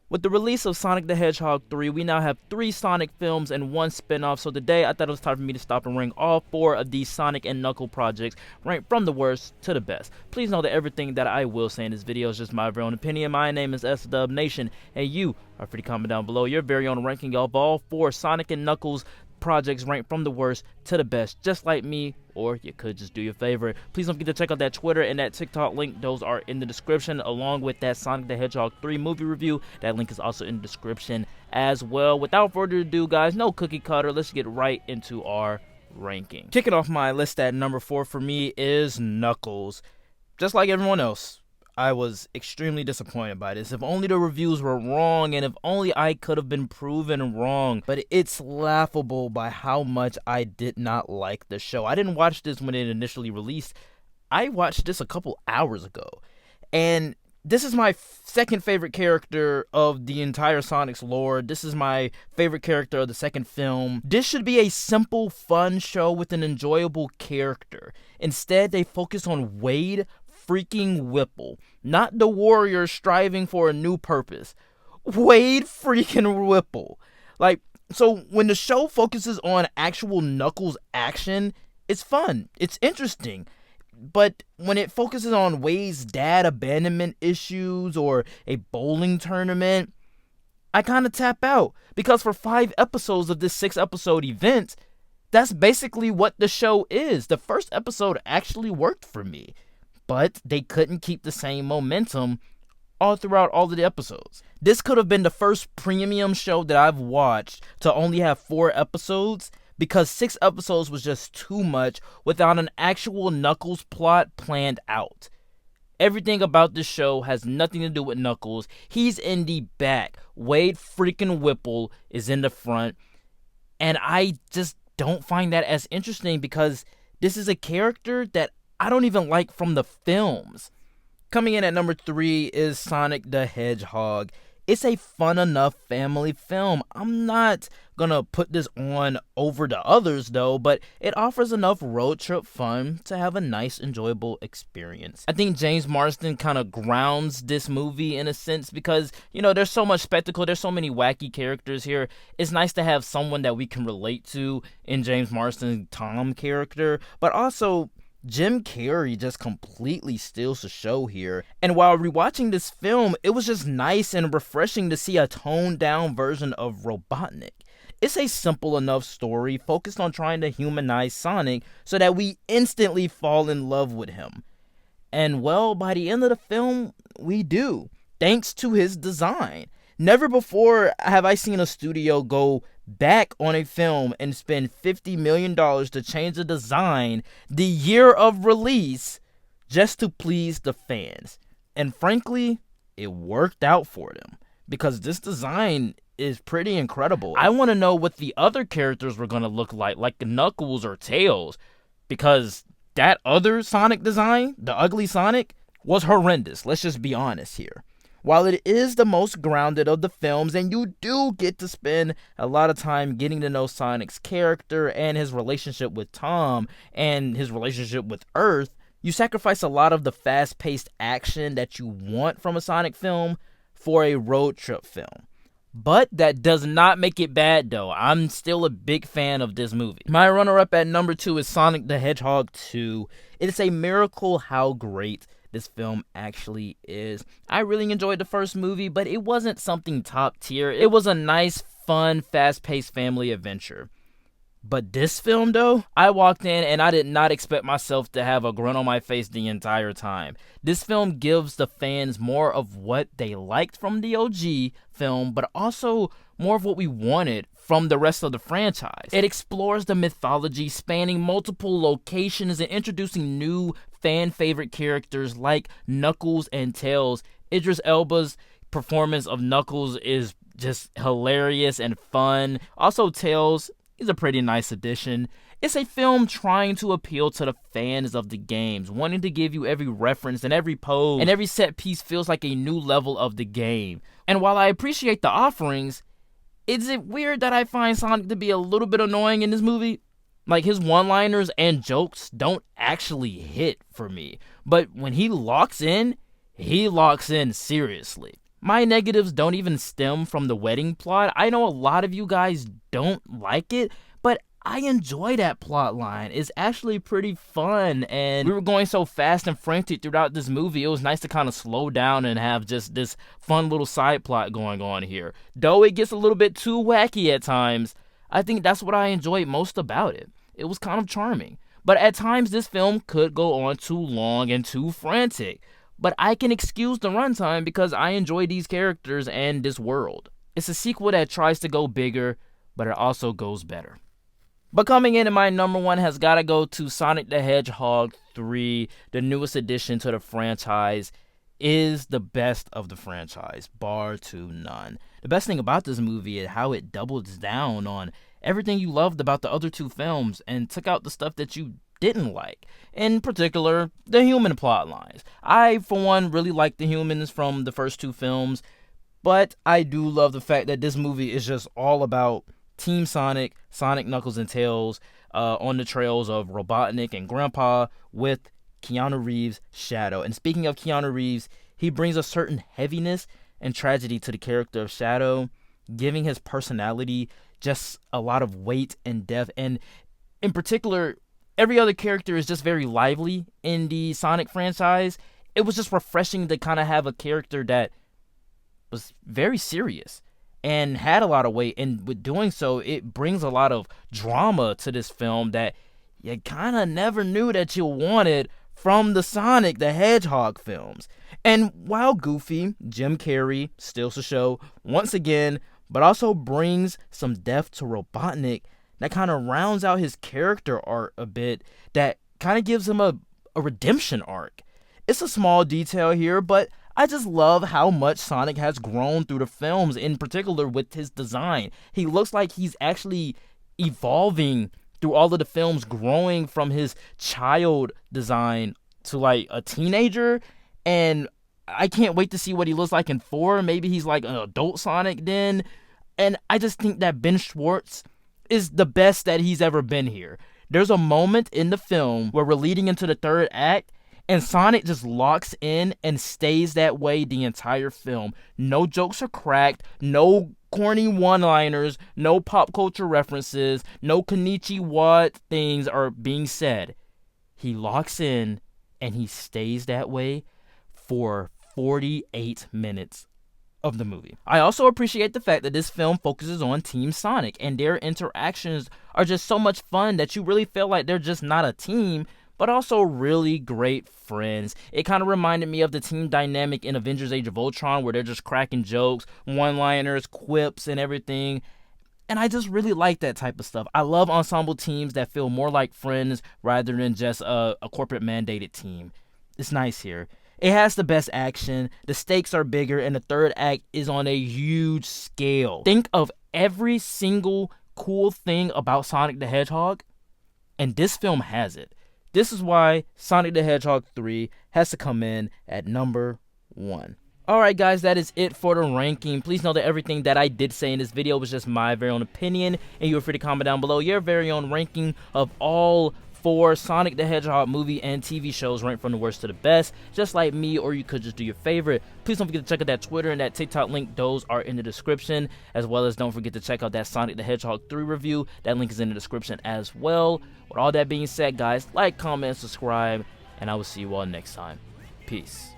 With the release of Sonic the Hedgehog 3, we now have 3 Sonic films and 1 spin-off, so today I thought it was time for me to stop and rank all 4 of these Sonic and Knuckle projects, ranked from the worst to the best. Please know that everything that I will say in this video is just my very own opinion. My name is SW Nation, and you are free to comment down below your very own ranking of all 4 Sonic and Knuckles projects ranked from the worst to the best, just like me, or you could just do your favorite. Please don't forget to check out that Twitter and that TikTok link. Those are in the description, along with that Sonic the Hedgehog 3 movie review. That link is also in the description as well. Without further ado, guys, no cookie cutter. Let's get right into our ranking. Kicking off my list at number 4 for me is Knuckles. Just like everyone else, I was extremely disappointed by this. If only the reviews were wrong, and if only I could have been proven wrong. But it's laughable by how much I did not like the show. I didn't watch this when it initially released. I watched this a couple hours ago. And this is my second favorite character of the entire Sonic's lore. This is my favorite character of the second film. This should be a simple, fun show with an enjoyable character. Instead, they focus on Wade freaking Whipple, not the warrior striving for a new purpose. Wade freaking Whipple. So when the show focuses on actual Knuckles action, it's fun, it's interesting. But when it focuses on Wade's dad abandonment issues or a bowling tournament, I kind of tap out. Because for 5 episodes of this 6-episode event, that's basically what the show is. The first episode actually worked for me, but they couldn't keep the same momentum all throughout all of the episodes. This could have been the first premium show that I've watched to only have 4 episodes, because 6 episodes was just too much without an actual Knuckles plot planned out. Everything about this show has nothing to do with Knuckles. He's in the back. Wade freaking Whipple is in the front. And I just don't find that as interesting, because this is a character that I don't even like from the films. Coming in at number 3 is Sonic the Hedgehog. It's a fun enough family film. I'm not gonna put this on over the others though, but it offers enough road trip fun to have a nice, enjoyable experience. I think James Marsden kind of grounds this movie in a sense, because, you know, there's so much spectacle, there's so many wacky characters here. It's nice to have someone that we can relate to in James Marsden's Tom character, but also Jim Carrey just completely steals the show here. And while rewatching this film, it was just nice and refreshing to see a toned down version of Robotnik. It's a simple enough story focused on trying to humanize Sonic so that we instantly fall in love with him. And well, by the end of the film, we do, thanks to his design. Never before have I seen a studio go back on a film and spend $50 million to change the design the year of release just to please the fans. And frankly, it worked out for them, because this design is pretty incredible. I want to know what the other characters were going to look like Knuckles or Tails, because that other Sonic design, the ugly Sonic, was horrendous. Let's just be honest here. While it is the most grounded of the films, and you do get to spend a lot of time getting to know Sonic's character and his relationship with Tom and his relationship with Earth, you sacrifice a lot of the fast-paced action that you want from a Sonic film for a road trip film. But that does not make it bad though. I'm still a big fan of this movie. My runner-up at number 2 is Sonic the Hedgehog 2. It is a miracle how great this film actually is. I really enjoyed the first movie, but it wasn't something top tier. It was a nice, fun, fast-paced family adventure. But this film though, I walked in and I did not expect myself to have a grin on my face the entire time. This film gives the fans more of what they liked from the OG film, but also more of what we wanted from the rest of the franchise. It explores the mythology, spanning multiple locations and introducing new fan-favorite characters like Knuckles and Tails. Idris Elba's performance of Knuckles is just hilarious and fun. Also, Tails, he's a pretty nice addition. It's a film trying to appeal to the fans of the games, wanting to give you every reference and every pose, and every set piece feels like a new level of the game. And while I appreciate the offerings, is it weird that I find Sonic to be a little bit annoying in this movie? Like, his one-liners and jokes don't actually hit for me. But when he locks in seriously. My negatives don't even stem from the wedding plot. I know a lot of you guys don't like it, but I enjoy that plot line. It's actually pretty fun, and we were going so fast and frantic throughout this movie. It was nice to kind of slow down and have just this fun little side plot going on here. Though it gets a little bit too wacky at times, I think that's what I enjoyed most about it. It was kind of charming. But at times, this film could go on too long and too frantic. But I can excuse the runtime because I enjoy these characters and this world. It's a sequel that tries to go bigger, but it also goes better. But coming in at my number one has got to go to Sonic the Hedgehog 3, the newest addition to the franchise. Is the best of the franchise, bar to none. The best thing about this movie is how it doubles down on everything you loved about the other two films and took out the stuff that you didn't like. In particular, the human plot lines. I, for one, really like the humans from the first two films, but I do love the fact that this movie is just all about Team Sonic, Sonic, Knuckles, and Tails on the trails of Robotnik and Grandpa with Keanu Reeves' Shadow. And speaking of Keanu Reeves, he brings a certain heaviness and tragedy to the character of Shadow, giving his personality just a lot of weight and depth. And in particular, every other character is just very lively in the Sonic franchise. It was just refreshing to kind of have a character that was very serious and had a lot of weight. And with doing so, it brings a lot of drama to this film that you kind of never knew that you wanted from the Sonic the Hedgehog films. And while goofy, Jim Carrey steals the show once again, but also brings some depth to Robotnik that kind of rounds out his character arc a bit, that kind of gives him a redemption arc. It's a small detail here, but I just love how much Sonic has grown through the films, in particular with his design. He looks like he's actually evolving through all of the films, growing from his child design to like a teenager, and I can't wait to see what he looks like in 4. Maybe he's like an adult Sonic then. And I just think that Ben Schwartz is the best that he's ever been here. There's a moment in the film where we're leading into the third act, and Sonic just locks in and stays that way the entire film. No jokes are cracked, no corny one-liners, no pop culture references, no Konichiwa things are being said. He locks in and he stays that way for 48 minutes of the movie. I also appreciate the fact that this film focuses on Team Sonic, and their interactions are just so much fun that you really feel like they're just not a team, but also really great friends. It kind of reminded me of the team dynamic in Avengers Age of Ultron, where they're just cracking jokes, one-liners, quips, and everything. And I just really like that type of stuff. I love ensemble teams that feel more like friends rather than just a corporate mandated team. It's nice here. It has the best action, the stakes are bigger, and the third act is on a huge scale. Think of every single cool thing about Sonic the Hedgehog, and this film has it. This is why Sonic the Hedgehog 3 has to come in at number 1. Alright guys, that is it for the ranking. Please know that everything that I did say in this video was just my very own opinion, and you are free to comment down below your very own ranking of all 4 Sonic the Hedgehog movie and TV shows, ranked from the worst to the best, just like me, or you could just do your favorite. Please don't forget to check out that Twitter and that TikTok link. Those are in the description, as well as don't forget to check out that Sonic the Hedgehog 3 review. That link is in the description as well. With all that being said, guys, like, comment, subscribe, and I will see you all next time. Peace.